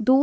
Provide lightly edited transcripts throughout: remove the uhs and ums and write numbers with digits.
2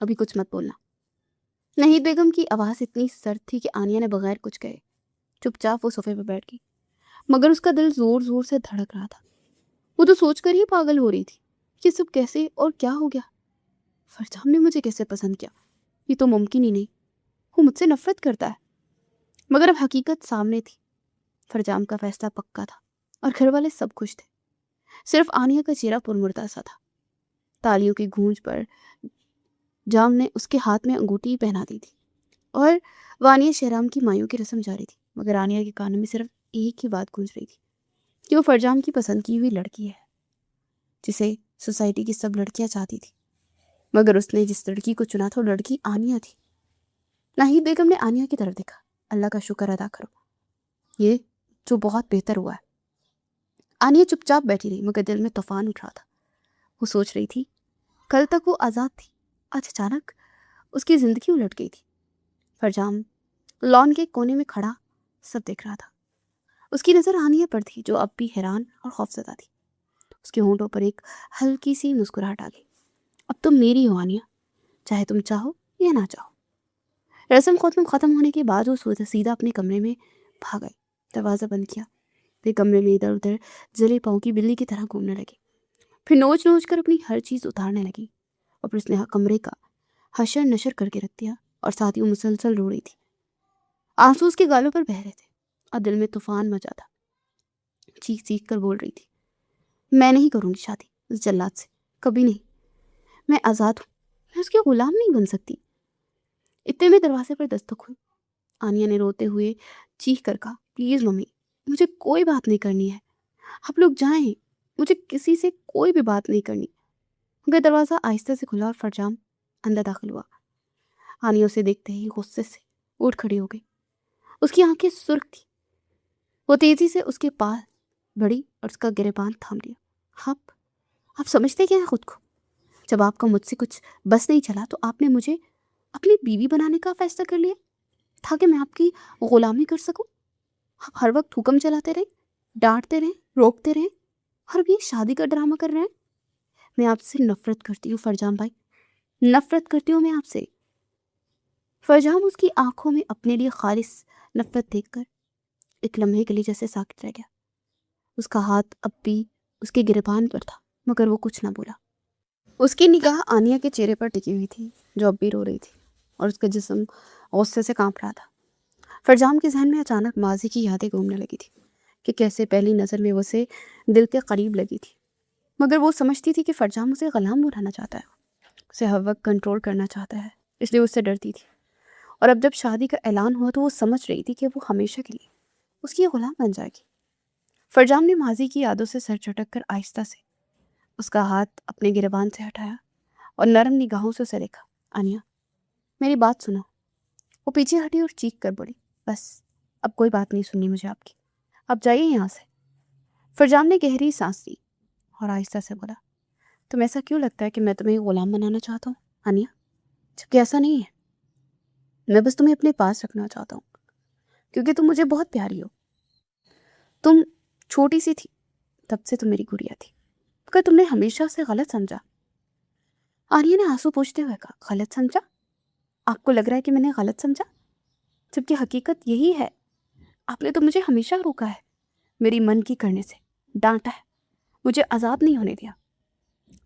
ابھی کچھ مت بولنا۔ نہید بیگم کی آواز اتنی سرد تھی کہ آنیا نے بغیر کچھ کہے چپ چاپ وہ صوفے پہ بیٹھ گئی، مگر اس کا دل زور زور سے دھڑک رہا تھا۔ وہ تو سوچ کر ہی پاگل ہو رہی تھی، یہ سب کیسے اور کیا ہو گیا؟ فرجام نے مجھے کیسے پسند کیا؟ یہ تو ممکن ہی نہیں، وہ مجھ سے نفرت کرتا ہے۔ مگر اب حقیقت سامنے تھی، فرجام کا فیصلہ پکا تھا اور گھر والے سب خوش تھے، صرف آنیا کا چہرہ پرمردہ سا تھا۔ تالیوں کی گونج پر جام نے اس کے ہاتھ میں انگوٹھی پہنا دی تھی اور وانیہ شہرام کی مایوں کی رسم جاری تھی، مگر آنیا کے کانوں میں صرف ایک ہی بات گونج رہی تھی کہ وہ فرجام کی پسند کی ہوئی لڑکی ہے، جسے سوسائٹی کی سب لڑکیاں چاہتی تھی، مگر اس نے جس لڑکی کو چنا تھا وہ لڑکی آنیا تھی۔ ناہید بیگم نے آنیا کی طرف دیکھا، اللہ کا شکر ادا کرو، یہ جو بہت بہتر ہوا ہے۔ آنیا چپ چاپ بیٹھی رہی، مگر دل میں طوفان اٹھ رہا تھا۔ وہ سوچ رہی تھی کل تک وہ آزاد تھی، آج اچانک اس کی زندگی الٹ گئی تھی۔ فرجام لان کے کونے میں کھڑا سب دیکھ رہا تھا، اس کی نظر آنیا پر تھی جو اب بھی حیران اور خوفزدہ تھی۔ اس کے ہونٹوں پر ایک ہلکی سی مسکراہٹ آ گئی۔ اب تم میری ہو آنیا، چاہے تم چاہو یا نہ چاہو۔ رسم ختم ہونے کے بعد وہ سیدھا اپنے کمرے میں بھاگ گئی، دروازہ بند کیا۔ پھر کمرے میں ادھر ادھر جلے پاؤں کی بلی کی طرح گھومنے لگی، پھر نوچ نوچ کر اپنی ہر چیز اتارنے لگی، اور پھر اس نے کمرے کا حشر نشر کر کے رکھ دیا، اور ساتھ ہی وہ مسلسل رو رہی تھی۔ آنسو اس کے گالوں پر بہہ رہے تھے اور دل میں طوفان مچا تھا۔ چیخ چیخ کر بول رہی تھی، میں نہیں کروں گی شادی اس جلاد سے، کبھی نہیں۔ میں آزاد ہوں، میں اس کی غلام نہیں بن سکتی۔ اتنے میں دروازے پر دستک ہوئی۔ آنیا نے روتے ہوئے چیخ کر کہا، پلیز ممی، مجھے کوئی بات نہیں کرنی ہے، آپ لوگ جائیں، مجھے کسی سے کوئی بھی بات نہیں کرنی۔ مگر دروازہ آہستہ سے کھلا اور فرجام اندر داخل ہوا۔ آنیا اسے دیکھتے ہی غصے سے اٹھ کھڑی ہو گئی، اس کی آنکھیں سرخ تھی۔ وہ تیزی سے اس کے پاس بڑھی اور اس کا گریبان تھام لیا۔ آپ سمجھتے کیا ہیں خود کو؟ جب آپ کا مجھ سے کچھ بس نہیں چلا تو آپ نے مجھے اپنی بیوی بنانے کا فیصلہ کر لیا تاکہ میں آپ کی غلامی کر سکوں۔ آپ ہر وقت حکم چلاتے رہیں، ڈانٹتے رہیں، روکتے رہیں، اور اب یہ شادی کا ڈرامہ کر رہے ہیں۔ میں آپ سے نفرت کرتی ہوں فرجام بھائی، نفرت کرتی ہوں میں آپ سے۔ فرجام اس کی آنکھوں میں اپنے لیے خالص نفرت دیکھ کر ایک لمحے کے لیے جیسے ساکت رہ گیا۔ اس کا ہاتھ اب بھی اس کے گریبان پر تھا، مگر وہ کچھ نہ بولا۔ اس کی نگاہ آنیا کے چہرے پر ٹکی ہوئی تھی جو اب بھی رو رہی تھی، اور اس کا جسم غصے سے کانپ رہا تھا۔ فرجام کے ذہن میں اچانک ماضی کی یادیں گھومنے لگی تھی کہ کیسے پہلی نظر میں وہ اسے دل کے قریب لگی تھی، مگر وہ سمجھتی تھی کہ فرجام اسے غلام بنانا چاہتا ہے، اسے ہر وقت کنٹرول کرنا چاہتا ہے، اس لیے اس سے ڈرتی تھی۔ اور اب جب شادی کا اعلان ہوا تو وہ سمجھ رہی تھی کہ وہ ہمیشہ کے لیے اس کی غلام بن جائے گی۔ فرجام نے ماضی کی یادوں سے سر جھٹک کر آہستہ سے اس کا ہاتھ اپنے گریبان سے ہٹایا اور نرم نگاہوں سے اسے دیکھا۔ آنیا، میری بات سنو۔ وہ پیچھے ہٹی اور چیخ کر بولی، بس اب کوئی بات نہیں سننی مجھے آپ کی، اب جائیے یہاں سے۔ فرجام نے گہری سانس لی اور آہستہ سے بولا، تمہیں ایسا کیوں لگتا ہے کہ میں تمہیں غلام بنانا چاہتا ہوں آنیا؟ جبکہ ایسا نہیں ہے، میں بس تمہیں اپنے پاس رکھنا چاہتا ہوں کیونکہ تم مجھے بہت پیاری ہو۔ تم چھوٹی سی تھی تب سے تم میری گڑیا تھی، مگر تم نے ہمیشہ اسے غلط سمجھا۔ آنیا نے آنسو پوچھتے ہوئے کہا، غلط سمجھا؟ آپ کو لگ رہا ہے کہ میں نے غلط سمجھا؟ جبکہ حقیقت یہی ہے، آپ نے تو مجھے ہمیشہ روکا ہے، میری من کی کرنے سے ڈانٹا ہے، مجھے آزاد نہیں ہونے دیا۔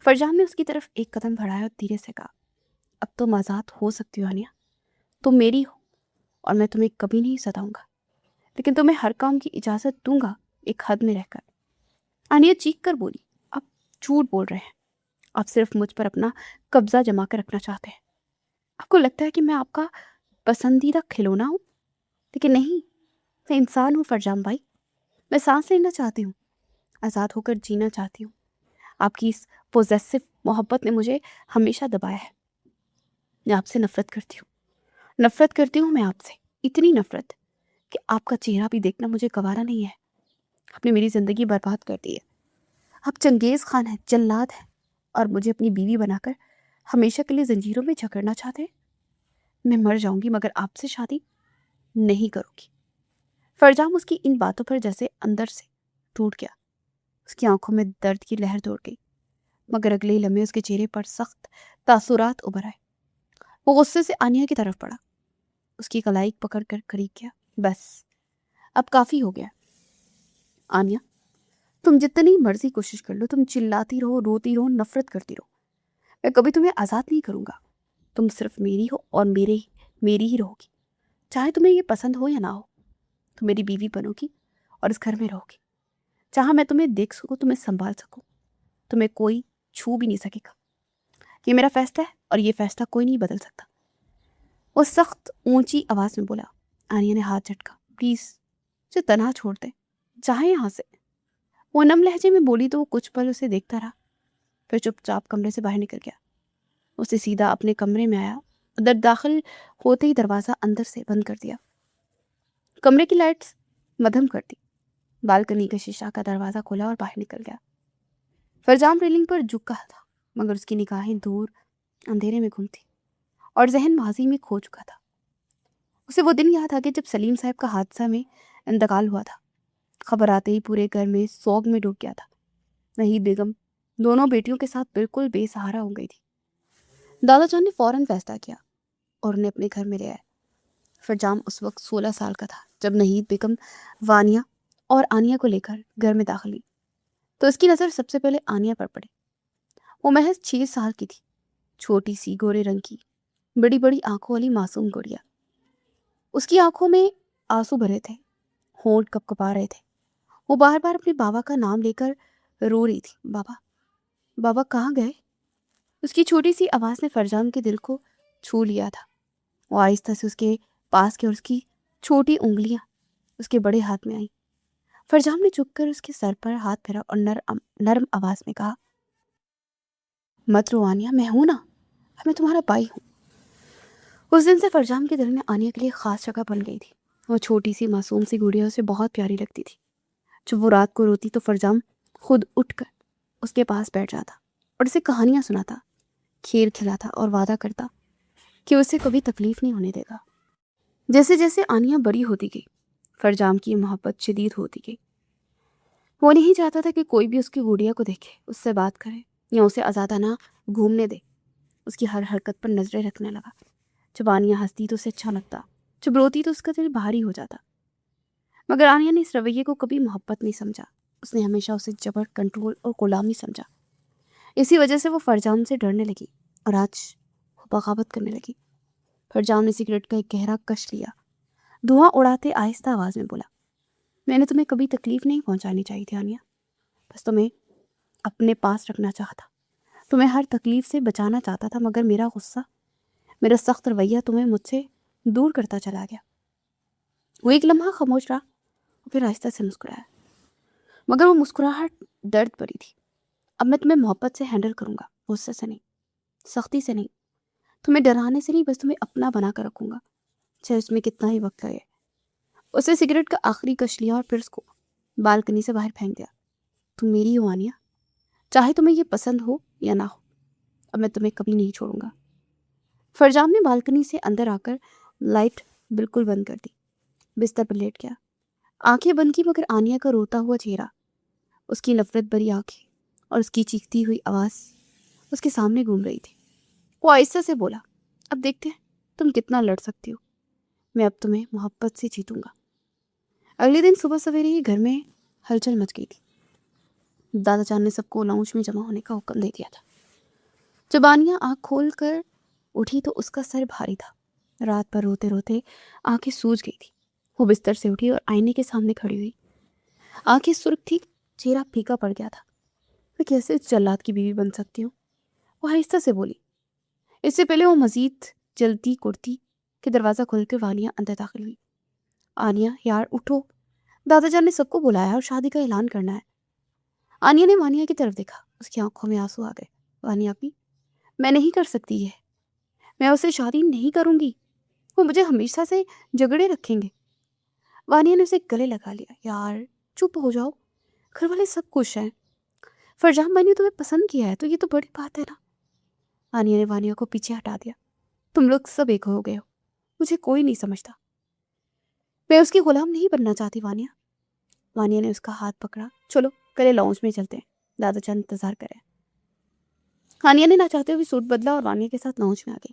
فرجام نے اس کی طرف ایک قدم بڑھایا اور دھیرے سے کہا، اب تم آزاد ہو سکتی ہو آنیا، تم میری ہو اور میں تمہیں کبھی نہیں ستاؤں گا، لیکن تمہیں ہر کام کی اجازت دوں گا ایک حد میں رہ کر۔ آنیا چیخ کر بولی، آپ جھوٹ بول رہے ہیں، آپ صرف مجھ پر اپنا قبضہ جما کر رکھنا چاہتے ہیں۔ آپ کو لگتا ہے کہ میں آپ کا پسندیدہ کھلونا ہوں، لیکن نہیں، میں انسان ہوں فرجام بھائی، میں سانس لینا چاہتی ہوں، آزاد ہو کر جینا چاہتی ہوں۔ آپ کی اس پوزیسو محبت نے مجھے ہمیشہ دبایا ہے۔ میں آپ سے نفرت کرتی ہوں میں آپ سے، اتنی نفرت کہ آپ کا چہرہ بھی دیکھنا مجھے گوارا نہیں ہے۔ آپ نے میری زندگی برباد کر دی ہے، آپ چنگیز خان ہیں، جلاد ہیں، اور مجھے اپنی بیوی بنا کر ہمیشہ کے لیے زنجیروں میں جکڑنا چاہتے ہیں۔ میں مر جاؤں گی مگر آپ سے شادی نہیں کروں گی۔ فرجام اس کی ان باتوں پر جیسے اندر سے ٹوٹ گیا، اس کی آنکھوں میں درد کی لہر دوڑ گئی، مگر اگلے ہی لمحے اس کے چہرے پر سخت تاثرات ابھر آئے۔ وہ غصے سے آنیا کی طرف پڑا، اس کی کلائی پکڑ کر قریب کیا. بس اب کافی ہو گیا آنیا، تم جتنی مرضی کوشش کر لو، تم چلاتی رہو، روتی رہو، نفرت کرتی رہو، میں کبھی تمہیں آزاد نہیں کروں گا. تم صرف میری ہو اور میری ہی رہو گی. چاہے تمہیں یہ پسند ہو یا نہ ہو، تم میری بیوی بنو گی اور اس گھر میں رہو گی. چاہے میں تمہیں دیکھ سکوں، تمہیں سنبھال سکوں، تمہیں کوئی چھو بھی نہیں سکے گا. یہ میرا فیصلہ ہے اور یہ فیصلہ کوئی نہیں بدل سکتا. وہ سخت اونچی آواز میں بولا. آنیا نے ہاتھ جھٹکا. پلیز مجھے تنہا چھوڑ دے، چاہے یہاں سے. وہ نم لہجے میں بولی تو وہ کچھ پل اسے دیکھتا رہا، پھر چپ چاپ کمرے سے باہر نکل گیا. اسے سیدھا اپنے کمرے میں آیا. اندر داخل ہوتے ہی دروازہ اندر سے بند کر دیا، کمرے کی لائٹس مدھم کر دی. بالکنی کا شیشہ کا دروازہ کھولا اور باہر نکل گیا. فرجام ریلنگ پر جھکا تھا، مگر اس کی نگاہیں دور اندھیرے میں گھومتی اور ذہن ماضی میں کھو چکا تھا. اسے وہ دن یاد آ گیا جب سلیم صاحب کا حادثہ میں انتقال ہوا تھا. خبر آتے ہی پورے گھر میں سوگ میں ڈوب گیا تھا. نہید بیگم دونوں بیٹیوں کے ساتھ بالکل بے سہارا ہو گئی تھی. دادا جان نے فوراً فیصلہ کیا اور انہیں اپنے گھر میں لے آئے. فرجام اس وقت 16 سال کا تھا جب نہید بیگم وانیا اور آنیا کو لے کر گھر میں داخل ہوئی تو اس کی نظر سب سے پہلے آنیا پر پڑی. وہ محض 6 سال کی تھی، چھوٹی سی گورے رنگ کی بڑی بڑی آنکھوں والی معصوم گڑیا. اس کی آنکھوں میں آنسو بھرے تھے، ہونٹ کپ کپا رہے تھے. وہ بار بار اپنے بابا کا نام لے کر رو رہی تھی. بابا بابا کہاں گئے؟ اس کی چھوٹی سی آواز نے فرجام کے دل کو چھو لیا تھا. وہ آہستہ سے اس کے پاس کے اور اس کی چھوٹی انگلیاں اس کے بڑے ہاتھ میں آئیں. فرجام نے چک کر اس کے سر پر ہاتھ پھیرا اور نرم آواز میں کہا، مت رو آنیا، میں ہوں نا، میں تمہارا بھائی ہوں. اس دن سے فرجام کے دل میں آنیا کے لیے خاص جگہ بن گئی تھی. وہ چھوٹی سی معصوم سی گڑیا اسے بہت پیاری لگتی تھی. جب وہ رات کو روتی تو فرجام خود اٹھ کر اس کے پاس بیٹھ جاتا اور اسے کہانیاں سناتا، کھیر کھلاتا اور وعدہ کرتا کہ اسے کبھی تکلیف نہیں ہونے دے گا. جیسے جیسے آنیا بڑی ہوتی گئی، فرجام کی محبت شدید ہوتی گئی. وہ نہیں چاہتا تھا کہ کوئی بھی اس کی گڑیا کو دیکھے، اس سے بات کرے یا اسے آزادانہ گھومنے دے. اس کی ہر حرکت پر نظریں رکھنے لگا. جب آنیا ہنستی تو اسے اچھا لگتا، جب روتی تو اس کا دل بھاری ہو جاتا. مگر آنیا نے اس رویے کو کبھی محبت نہیں سمجھا. اس نے ہمیشہ اسے جبر، کنٹرول اور غلامی سمجھا. اسی وجہ سے وہ فرجام سے ڈرنے لگی اور آج وہ بغاوت کرنے لگی. فرجام نے سگریٹ کا ایک گہرا کش لیا. دھواں اڑاتے آہستہ آواز میں بولا، میں نے تمہیں کبھی تکلیف نہیں پہنچانی چاہی تھی آنیا، بس تمہیں اپنے پاس رکھنا چاہتا، تمہیں ہر تکلیف سے بچانا چاہتا تھا. مگر میرا غصہ، میرا سخت رویہ تمہیں مجھ سے دور کرتا چلا گیا. وہ ایک لمحہ خاموش رہا اور پھر آہستہ سے مسکرایا، مگر وہ مسکراہٹ درد بھری تھی. اب میں تمہیں محبت سے ہینڈل کروں گا، غصے سے نہیں، سختی سے نہیں، تمہیں ڈرانے سے نہیں، بس تمہیں اپنا بنا کر رکھوں گا، چاہے اس میں کتنا ہی وقت لگے. اسے سگریٹ کا آخری کش لیا اور پھر اس کو بالکنی سے باہر پھینک دیا. تم میری ہو آنیا، چاہے تمہیں یہ پسند ہو یا نہ ہو، اب میں تمہیں کبھی نہیں چھوڑوں گا. فرجام نے بالکنی سے اندر آ کر لائٹ بالکل بند کر دی، بستر پر لیٹ گیا. آنکھیں بند کی مگر آنیا کا روتا ہوا چہرہ، اس کی نفرت بھری آنکھیں اور اس کی چیختی ہوئی آواز اس کے سامنے گھوم رہی تھی. وہ آہستہ سے بولا، اب دیکھتے ہیں تم کتنا لڑ سکتی ہو، میں اب تمہیں محبت سے جیتوں گا. اگلے دن صبح سویرے ہی گھر میں ہلچل مچ گئی تھی. دادا جان نے سب کو لاؤنج میں جمع ہونے کا حکم دے دیا تھا. جب آنیا آنکھ کھول کر اٹھی تو اس کا سر بھاری تھا. رات پر روتے روتے آنکھیں سوج گئی تھی. وہ بستر سے اٹھی اور آئینے کے سامنے کھڑی ہوئی. آنکھیں سرخ تھی، چہرہ پھیکا پڑ گیا تھا. میں کیسے اس جلاد کی بیوی بن سکتی ہوں؟ وہ آہستہ سے بولی. اس سے پہلے وہ مزید جلتی کرتی کہ دروازہ کھول کے وانیا اندر داخل ہوئی. آنیا یار اٹھو، دادا جان نے سب کو بلایا اور شادی کا اعلان کرنا ہے. آنیا نے وانیا کی طرف دیکھا، اس کی آنکھوں میں آنسو آ گئے. وانیا اپنی، میں نہیں کر سکتی یہ، میں اسے شادی نہیں کروں گی، وہ مجھے ہمیشہ سے جھگڑے رکھیں گے. وانیا نے اسے گلے لگا لیا. یار چپ ہو جاؤ، گھر والے سب خوش ہیں، فرجام بھائی نے تمہیں پسند کیا ہے تو یہ تو بڑی بات ہے نا. آنیا نے وانیا کو پیچھے ہٹا دیا. تم لوگ سب ایک ہو گئے ہو، مجھے کوئی نہیں سمجھتا، میں اس کی غلام نہیں بننا چاہتی وانیا. وانیا نے اس کا ہاتھ پکڑا. چلو کلے لاؤنج میں چلتے ہیں، دادا جان انتظار کرے. آنیا نے نہ چاہتے ہوئے سوٹ بدلا اور وانیا کے ساتھ لاؤنج میں آ گئی.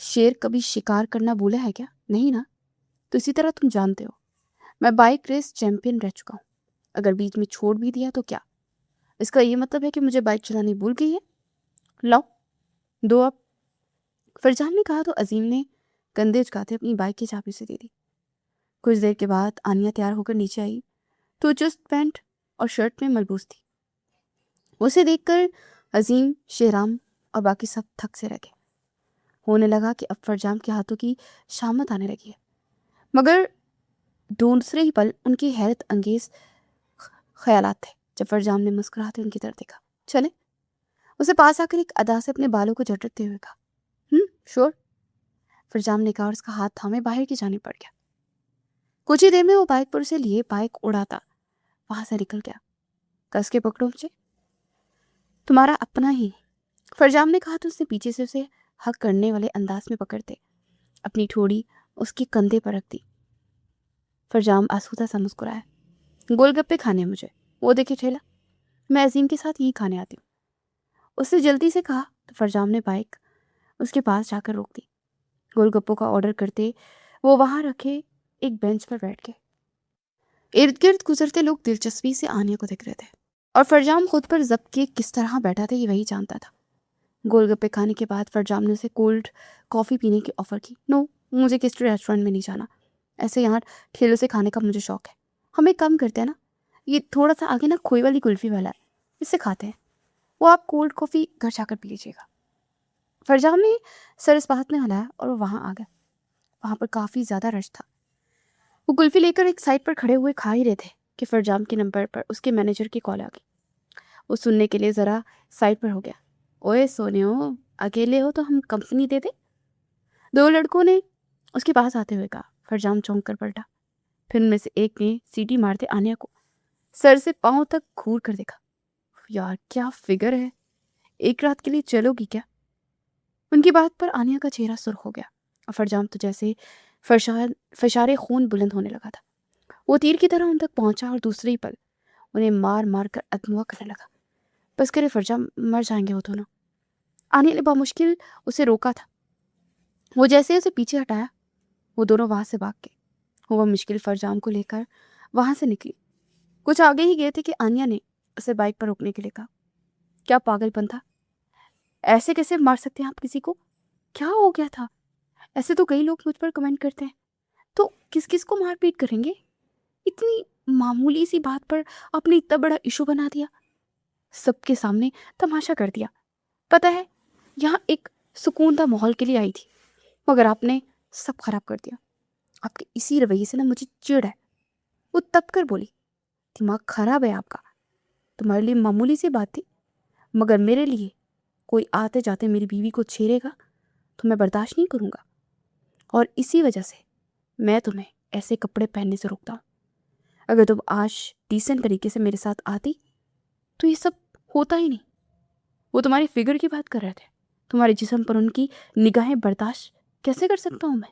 شیر کبھی شکار کرنا بھولا ہے کیا؟ نہیں نا؟ تو اسی طرح تم جانتے ہو میں بائک ریس چیمپئن رہ چکا ہوں. اگر بیچ میں چھوڑ بھی دیا تو کیا؟ اس کا یہ مطلب ہے کہ مجھے بائک چلانی بھول گئی ہے؟ لاؤ دو اب. فرجام نے کہا تو عظیم نے کندھے جھکاتے اپنی بائک کی چابی سے دے دی. کچھ دیر کے بعد آنیا تیار ہو کر نیچے آئی تو چست پینٹ اور شرٹ میں ملبوس تھی. اسے دیکھ کر عظیم، شہرام اور باقی سب تھک سے رہ گئے. ہونے لگا کہ اب فرجام کے ہاتھوں کی شامت آنے لگی ہے. مگر دوسرے ہی پل ان کی حیرت انگیز خیالات تھے جب فرجام نے مسکراتے ان کی طرف دیکھا. چلے؟ اسے پاس آ کر ایک ادا سے اپنے بالوں کو جھٹکتے ہوئے کہا. شور. فرجام نے کہا اور اس کا ہاتھ تھامے باہر کی جانب بڑھ گیا. کچھ ہی دیر میں وہ بائک پر اسے لیے بائک اڑاتا وہاں سے نکل گیا. کس کے پکڑو مجھے، تمہارا اپنا ہی. فرجام نے کہا تو اس نے پیچھے سے اسے حق کرنے والے انداز میں پکڑتے اپنی ٹھوڑی اس کے کندھے پر رکھ دی. فرجام آسودہ سا مسکرایا. گول گپے کھانے ہیں مجھے، وہ دیکھے ٹھیلا، میں عظیم کے ساتھ یہی کھانے آتی ہوں. اس نے جلدی سے کہا تو فرجام نے بائک اس کے پاس جا کر روک دی. گول گپوں کا آرڈر کرتے وہ وہاں رکھے ایک بینچ پر بیٹھ گئے. ارد گرد گزرتے لوگ دلچسپی سے آنیا کو دیکھ رہے تھے اور فرجام خود پر ضبط کے کس طرح بیٹھا تھا یہ وہی جانتا تھا. گول گپے کھانے کے بعد فرجام نے اسے کولڈ کافی پینے کی آفر کی. نو، مجھے کسی ریسٹورینٹ میں نہیں جانا، ایسے یہاں ٹھیلوں سے کھانے کا مجھے شوق ہے. ہمیں کم کرتے ہیں نا، یہ تھوڑا سا آگے نا کھوئی والی کلفی والا ہے، اس سے کھاتے ہیں. وہ آپ کولڈ کافی گھر جا کر پی لیجیے گا. فرجام نے سر اس بات میں ہلایا اور وہ وہاں آ گیا. وہاں پر کافی زیادہ رش تھا. وہ کلفی لے کر ایک سائڈ پر کھڑے ہوئے کھا ہی رہے تھے کہ فرجام کے نمبر پر اس کے مینیجر کی کال آ گئی. وہ سننے کے لیے ذرا سائڈ پر ہو گیا. اوئے سونے ہو، اکیلے ہو تو ہم کمپنی دے دیں؟ دو لڑکوں نے اس کے پاس آتے ہوئے کہا. فرجام چونک کر پلٹا. پھر ان میں سے ایک نے سیٹی مارتے آنیا کو سر سے پاؤں تک گھور کر دیکھا. یار کیا فگر ہے، ایک رات کے لیے چلو گی کیا؟ ان کی بات پر آنیا کا چہرہ سرخ ہو گیا اور فرجام تو جیسے فشارے خون بلند ہونے لگا تھا. وہ تیر کی طرح ان تک پہنچا اور دوسرے ہی پل انہیں مار مار کر ادموا کرنے لگا. بس کرے فرجام، مر جائیں گے وہ دونوں. آنیا نے بامشکل اسے روکا تھا. وہ جیسے اسے پیچھے ہٹایا وہ دونوں وہاں سے بھاگ گئے. وہ مشکل فرجام کو لے کر وہاں سے نکلی. کچھ آگے ہی گئے تھے کہ آنیا نے اسے بائک پر روکنے کے لیے کہا. کیا پاگل پن تھا، ایسے کیسے مار سکتے ہیں آپ کسی کو؟ کیا ہو گیا تھا؟ ایسے تو کئی لوگ مجھ پر کمنٹ کرتے ہیں، تو کس کس کو مار پیٹ کریں گے؟ اتنی معمولی سی بات پر آپ نے اتنا بڑا ایشو بنا دیا، سب کے سامنے تماشا کر دیا. پتہ ہے یہاں ایک سکون دہ ماحول کے لیے آئی تھی مگر آپ نے سب خراب کر دیا. آپ کے اسی رویے سے نا مجھے چڑ ہے. وہ تب کر بولی. دماغ خراب ہے آپ کا، تمہارے لیے معمولی سی بات تھی مگر میرے لیے کوئی آتے جاتے میری بیوی کو چھیڑے گا تو میں برداشت نہیں کروں گا. اور اسی وجہ سے میں تمہیں ایسے کپڑے پہننے سے روکتا ہوں. اگر تم آج ڈیسنٹ طریقے سے میرے ساتھ آتی تو یہ سب ہوتا ہی نہیں. وہ تمہاری فگر کی بات کر رہے تھے، تمہارے جسم پر ان کی نگاہیں برداشت کیسے کر سکتا ہوں میں؟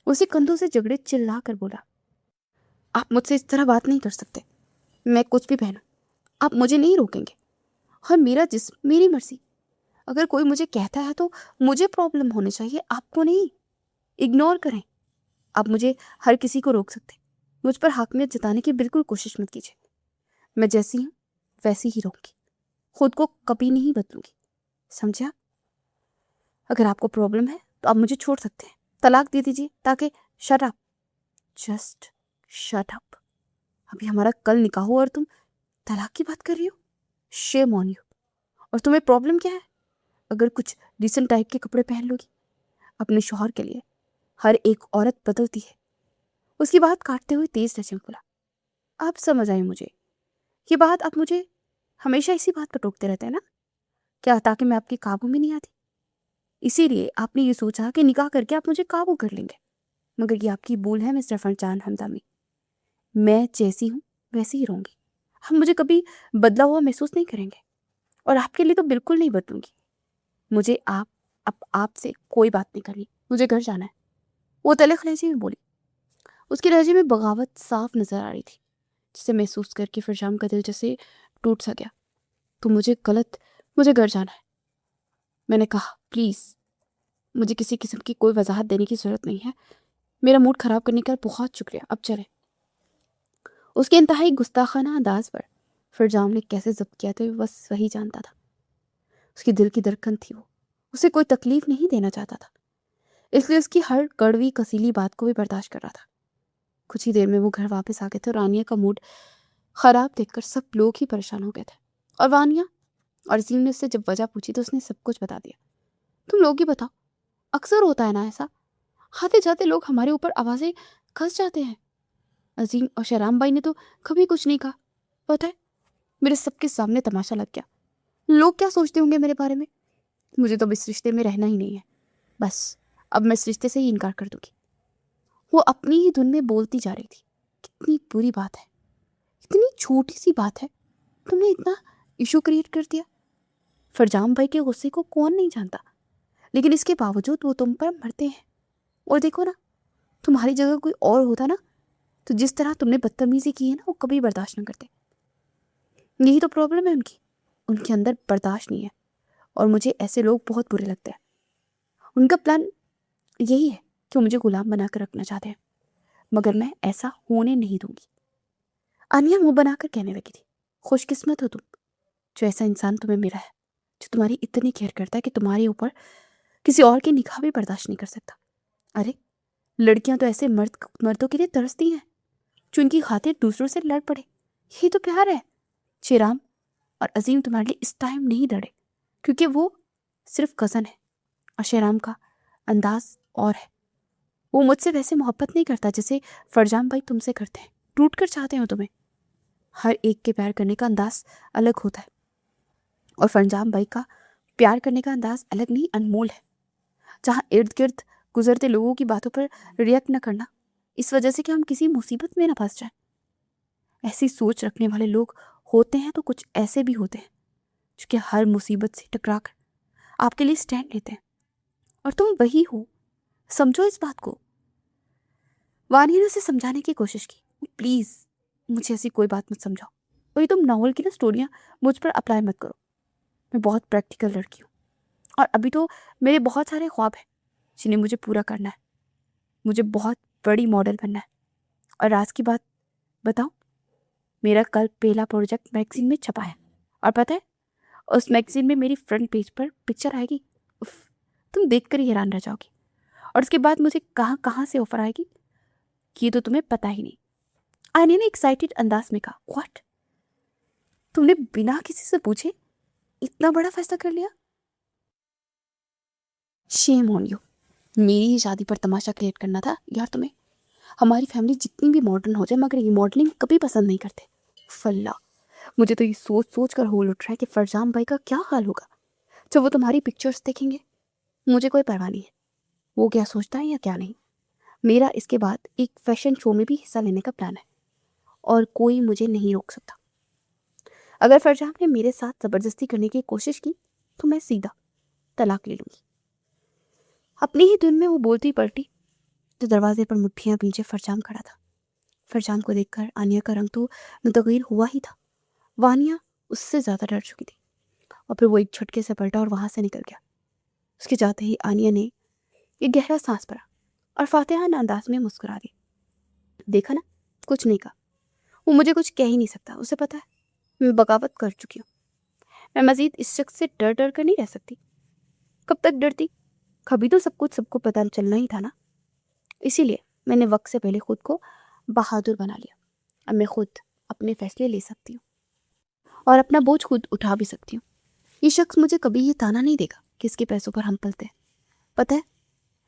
اسے کندھوں سے جگڑے چلا کر بولا. آپ مجھ سے اس طرح بات نہیں کر سکتے. میں کچھ بھی پہنوں آپ مجھے نہیں روکیں گے، اور میرا جسم میری مرضی. اگر کوئی مجھے کہتا ہے تو مجھے پرابلم ہونے چاہیے، آپ کو نہیں. اگنور کریں. آپ مجھے ہر کسی کو روک سکتے، مجھ پر حاکمیت جتانے کی بالکل کوشش مت کیجیے. میں جیسی ہوں ویسی ہی رہوں گی، خود کو کبھی نہیں بدلوں گی، سمجھا؟ اگر آپ کو پرابلم ہے تو آپ مجھے چھوڑ سکتے ہیں، طلاق دے دیجیے تاکہ shut up, just shut up. ابھی ہمارا کل نکاح ہو اور تم طلاق کی بات کر رہی ہو. شیم آن یو. اور تمہیں پرابلم کیا ہے؟ اگر کچھ ڈیسنٹ ٹائپ کے کپڑے پہن لو گی اپنے شوہر کے لیے. ہر ایک عورت بدلتی ہے. اس کی بات کاٹتے ہوئے تیز لہجے میں بولا. آپ سمجھ آئے مجھے یہ بات، آپ مجھے ہمیشہ اسی بات پر ٹوکتے رہتے ہیں نا، کیا تاکہ میں آپ کے قابو میں نہیں آتی؟ اسی لیے آپ نے یہ سوچا کہ نکاح کر کے آپ مجھے قابو کر لیں گے. مگر یہ آپ کی بھول ہے مسٹر فرجان حمدانی. میں جیسی ہوں ویسی ہی رہوں گی. ہم مجھے کبھی بدلا ہوا محسوس نہیں کریں گے، اور آپ کے لیے تو بالکل نہیں بدلوں گی. مجھے آپ سے کوئی بات نہیں کرنی، مجھے گھر جانا ہے. وہ تلخ لہجے میں بولی. اس کے لہجے میں بغاوت صاف نظر آ رہی تھی جسے محسوس کر کے فرجام کا دل جیسے ٹوٹ سا گیا. تو مجھے گھر جانا ہے، میں نے کہا. پلیز مجھے کسی قسم کی کوئی وضاحت دینے کی ضرورت نہیں ہے. میرا موڈ خراب کرنے کا بہت شکریہ. اب چلیں. اس کے انتہائی گستاخانہ انداز پر فرجام نے کیسے ضبط کیا تھا بس وہی جانتا تھا. اس کی دل کی دھڑکن تھی. وہ اسے کوئی تکلیف نہیں دینا چاہتا تھا، اس لیے اس کی ہر کڑوی کسیلی بات کو بھی برداشت کر رہا تھا. کچھ ہی دیر میں وہ گھر واپس آ گئے تھے اور رانیہ کا موڈ خراب دیکھ کر سب لوگ ہی پریشان ہو گئے تھے. اور وانیہ اور عظیم نے اس سے جب وجہ پوچھی تو اس نے سب کچھ بتا دیا. تم لوگ ہی بتاؤ، اکثر ہوتا ہے نا ایسا، آتے جاتے لوگ ہمارے اوپر آوازیں کھنس جاتے ہیں. عظیم اور شہرام بھائی نے تو کبھی کچھ نہیں کہا. پتہ ہے میرے سب کے سامنے تماشا لگ گیا. لوگ کیا سوچتے ہوں گے میرے بارے میں. مجھے تو اب اس رشتے میں رہنا ہی نہیں ہے. بس اب میں اس رشتے سے ہی انکار کر دوں گی. وہ اپنی ہی دھن میں بولتی جا رہی تھی. کتنی بری بات ہے، اتنی چھوٹی سی بات ہے، تم نے اتنا ایشو کریٹ کر دیا. فرجام بھائی کے غصے کو کون نہیں جانتا، لیکن اس کے باوجود وہ تم پر مرتے ہیں. اور دیکھو نا، تمہاری جگہ کوئی اور ہوتا نا تو جس طرح تم نے بدتمیزی کی ہے نا وہ کبھی برداشت نہ کرتے. یہی تو پرابلم ہے ان کے اندر برداشت نہیں ہے. اور مجھے ایسے لوگ بہت برے لگتے ہیں. ان کا پلان یہی ہے کہ وہ مجھے غلام بنا کر رکھنا چاہتے ہیں، مگر میں ایسا ہونے نہیں دوں گی. آنیا منہ بنا کر کہنے لگی تھی. خوش قسمت ہو تم جو ایسا انسان تمہیں ملا ہے، جو تمہاری اتنی کیئر کرتا ہے کہ تمہارے اوپر کسی اور کی نگاہ بھی برداشت نہیں کر سکتا. ارے لڑکیاں تو ایسے مردوں کے لیے ترستی ہیں جو ان کی خاطر دوسروں سے لڑ پڑے. یہی تو پیار ہے. شیرام اور عظیم تمہارے لیے اس ٹائم نہیں لڑے کیونکہ وہ صرف کزن ہے، اور شیرام کا انداز اور ہے. وہ مجھ سے ویسے محبت نہیں کرتا جیسے فرجام بھائی تم سے کرتے ہیں. ٹوٹ کر چاہتے ہو تمہیں. ہر ایک کے پیار کرنے کا انداز الگ ہوتا ہے، اور فرجام بھائی کا پیار کرنے کا انداز الگ نہیں، انمول ہے. جہاں ارد گرد گزرتے لوگوں کی باتوں پر ریئیکٹ نہ کرنا اس وجہ سے کہ ہم کسی مصیبت میں نہ پھنس جائیں. ایسی سوچ رکھنے والے لوگ ہوتے ہیں تو کچھ ایسے بھی ہوتے ہیں جو کہ ہر مصیبت سے ٹکرا کر آپ کے لیے سٹینڈ لیتے ہیں، اور تم وہی ہو. سمجھو اس بات کو. وانیہ نے اسے سمجھانے کی کوشش کی. پلیز مجھے ایسی کوئی بات مت سمجھاؤ. وہی تم ناول کی نا سٹوریاں مجھ پر اپلائی مت کرو. میں بہت پریکٹیکل لڑکی ہوں، اور ابھی تو میرے بہت سارے خواب ہیں جنہیں مجھے پورا کرنا ہے. مجھے بہت بڑی ماڈل بننا ہے. اور راز کی بات بتاؤں، میرا کل پہلا پروجیکٹ میگزین میں چھپا ہے، اور پتہ ہے اس میگزین میں میری فرنٹ پیج پر پکچر آئے گی. تم دیکھ کر ہی حیران رہ جاؤ گی. اور اس کے بعد مجھے کہاں کہاں سے آفر آئے گی یہ تو تمہیں پتہ ہی نہیں. آنیا نے ایکسائٹیڈ انداز میں کہا. واٹ؟ تم نے بنا کسی سے پوچھے اتنا بڑا فیصلہ کر لیا؟ شیم آن یو. میری ہی شادی پر تماشا کریٹ کرنا تھا یار تمہیں. ہماری فیملی جتنی بھی ماڈرن ہو جائے مگر یہ ماڈلنگ کبھی پسند نہیں کرتے. فلا مجھے تو یہ سوچ سوچ کر ہول اٹھ رہا ہے کہ فرجام بھائی کا کیا حال ہوگا جب وہ تمہاری پکچرز دیکھیں گے. مجھے کوئی پرواہ نہیں ہے وہ کیا سوچتا ہے یا کیا نہیں. میرا اس کے بعد ایک فیشن شو میں بھی حصہ لینے کا پلان ہے، اور کوئی مجھے نہیں روک سکتا. اگر فرجام نے میرے ساتھ زبردستی کرنے کی کوشش کی تو میں سیدھا طلاق لے لوں گی. اپنی ہی دن میں وہ بولتی پلٹی تو دروازے پر مٹھیاں بھیجے فرجام کھڑا تھا. فرجام کو دیکھ کر آنیا کا رنگ تو متغیر ہوا ہی تھا. وانیہ اس سے زیادہ ڈر چکی تھی، اور پھر وہ ایک جھٹکے سے پلٹا اور وہاں سے نکل گیا. اس کے جاتے ہی آنیا نے ایک گہرا سانس بھرا اور فاتحانہ انداز میں مسکرا دی. دیکھا نا، کچھ نہیں کہا. وہ مجھے کچھ کہہ ہی نہیں سکتا. اسے پتا ہے میں بغاوت کر چکی ہوں. میں مزید اس شخص سے ڈر ڈر کر نہیں رہ سکتی. کب تک ڈرتی؟ کبھی تو سب کچھ سب کو پتہ چلنا ہی تھا نا. اسی لیے میں نے وقت سے پہلے خود کو بہادر بنا لیا. اب میں خود اپنے فیصلے لے سکتی ہوں اور اپنا بوجھ خود اٹھا بھی سکتی ہوں. یہ شخص مجھے کبھی یہ تانا نہیں دے گا کہ اس کے پیسوں پر ہم پلتے ہیں. پتہ ہے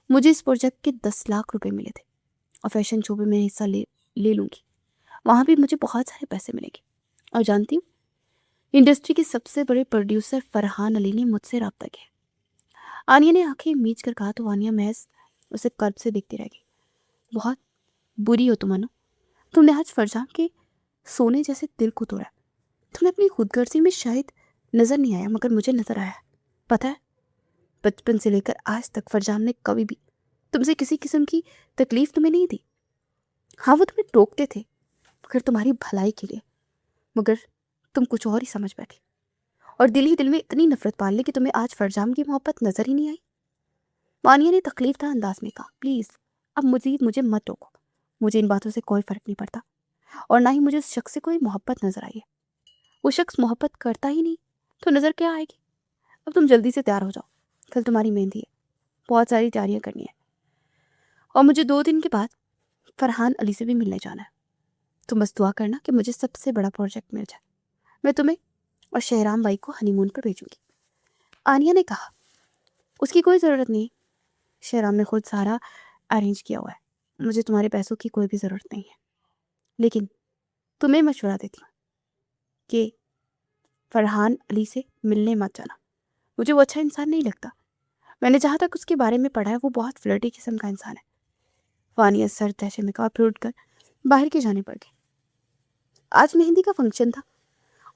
مجھے اس پروجیکٹ کے 10 لاکھ روپے ملے تھے، اور فیشن شو میں حصہ لے لوں گی. وہاں بھی مجھے بہت سارے پیسے ملیں گے. اور جانتی ہوں انڈسٹری کے سب سے بڑے پروڈیوسر فرحان علی نے مجھ سے رابطہ کیا. آنیا نے آنکھیں میچ کر کہا تو آنیا محض اسے قرب سے دیکھتی رہ گئی. بہت بری ہو تم انو. تم نے آج فرجام کے سونے جیسے دل کو توڑا. تم نے اپنی خود غرضی میں شاید نظر نہیں آیا مگر مجھے نظر آیا. پتہ ہے بچپن سے لے کر آج تک فرجام نے کبھی بھی تم سے کسی قسم کی تکلیف تمہیں نہیں دی. ہاں وہ تمہیں ٹوکتے تھے مگر تمہاری بھلائی کے لیے، مگر تم کچھ اور ہی سمجھ بیٹھی اور دل ہی دل میں اتنی نفرت پال لی کہ تمہیں آج فرجام کی محبت نظر ہی نہیں آئی. وانیہ نے تکلیف دہ انداز میں کہا، پلیز اب مزید مجھے مت روکو، مجھے ان باتوں سے کوئی فرق نہیں پڑتا، اور نہ ہی مجھے اس شخص سے کوئی محبت نظر آئی ہے۔ وہ شخص محبت کرتا ہی نہیں تو نظر کیا آئے گی؟ اب تم جلدی سے تیار ہو جاؤ، کل تمہاری مہندی ہے، بہت ساری تیاریاں کرنی ہیں، اور مجھے 2 دن کے بعد فرحان علی سے بھی ملنے جانا ہے۔ تم بس دعا کرنا کہ مجھے سب سے بڑا پروجیکٹ مل جائے، میں تمہیں اور شہرام بھائی کو ہنی مون پر بھیجوں گی۔ آنیہ نے کہا، اس کی کوئی ضرورت نہیں، شہرام نے خود سارا ارینج کیا ہوا ہے، مجھے تمہارے پیسوں کی کوئی بھی ضرورت نہیں ہے، لیکن تمہیں مشورہ دیتی ہوں کہ فرحان علی سے ملنے مت جانا، مجھے وہ اچھا انسان نہیں لگتا، میں نے جہاں تک اس کے بارے میں پڑھا ہے وہ بہت فلرٹی قسم کا انسان ہے۔ وانیہ سر تیشے میں کہا، پھر اٹھ کر باہر کی جانے پڑ گئی۔ آج مہندی کا فنکشن تھا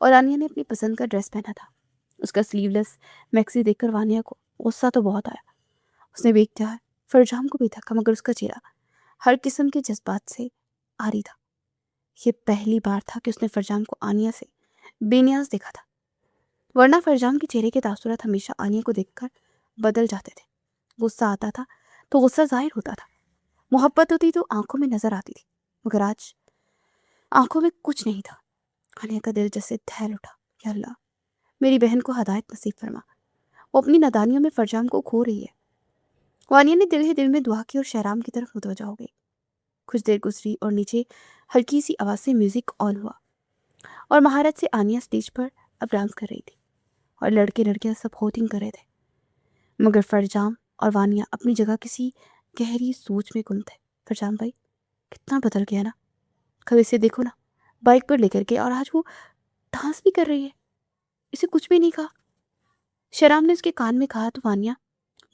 اور آنیہ نے اپنی پسند کا ڈریس پہنا تھا۔ اس کا سلیو لیس میکسی دیکھ کر وانیہ کو غصہ تو بہت آیا، اس نے بے اختیار فرجام کو بھی دیکھا، مگر اس کا چہرہ ہر قسم کے جذبات سے عاری تھا۔ یہ پہلی بار تھا کہ اس نے فرجام کو آنیہ سے بے نیاز دیکھا تھا، ورنہ فرجام کے چہرے کے تاثرات ہمیشہ آنیہ کو دیکھ کر بدل جاتے تھے۔ غصہ آتا تھا تو غصہ ظاہر ہوتا تھا، محبت ہوتی تو آنکھوں میں نظر آتی تھی، مگر آج آنکھوں میں کچھ نہیں تھا۔ آنیہ کا دل جیسے دھیل اٹھا، یا اللہ میری بہن کو ہدایت نصیب فرما، وہ اپنی نادانیوں میں فرجام کو کھو رہی ہے۔ وانیہ نے دل ہی دل میں دعا کی اور شہرام کی طرف متوجہ ہو گئی۔ کچھ دیر گزری اور نیچے ہلکی سی آواز سے میوزک آن ہوا اور مہارت سے آنیہ سٹیج پر اب ڈانس کر رہی تھی، اور لڑکے لڑکیاں سب ہوٹنگ کر رہے تھے، مگر فرجام اور وانیہ اپنی جگہ کسی گہری سوچ میں گم تھے۔ فرجام بھائی کتنا بدل گیا نا، کل اسے دیکھو نا، بائک پر لے کر کے، اور آج وہ ڈانس بھی کر رہی ہے، اسے کچھ بھی نہیں کہا۔ شہرام نے اس کے کان میں کہا تو وانیہ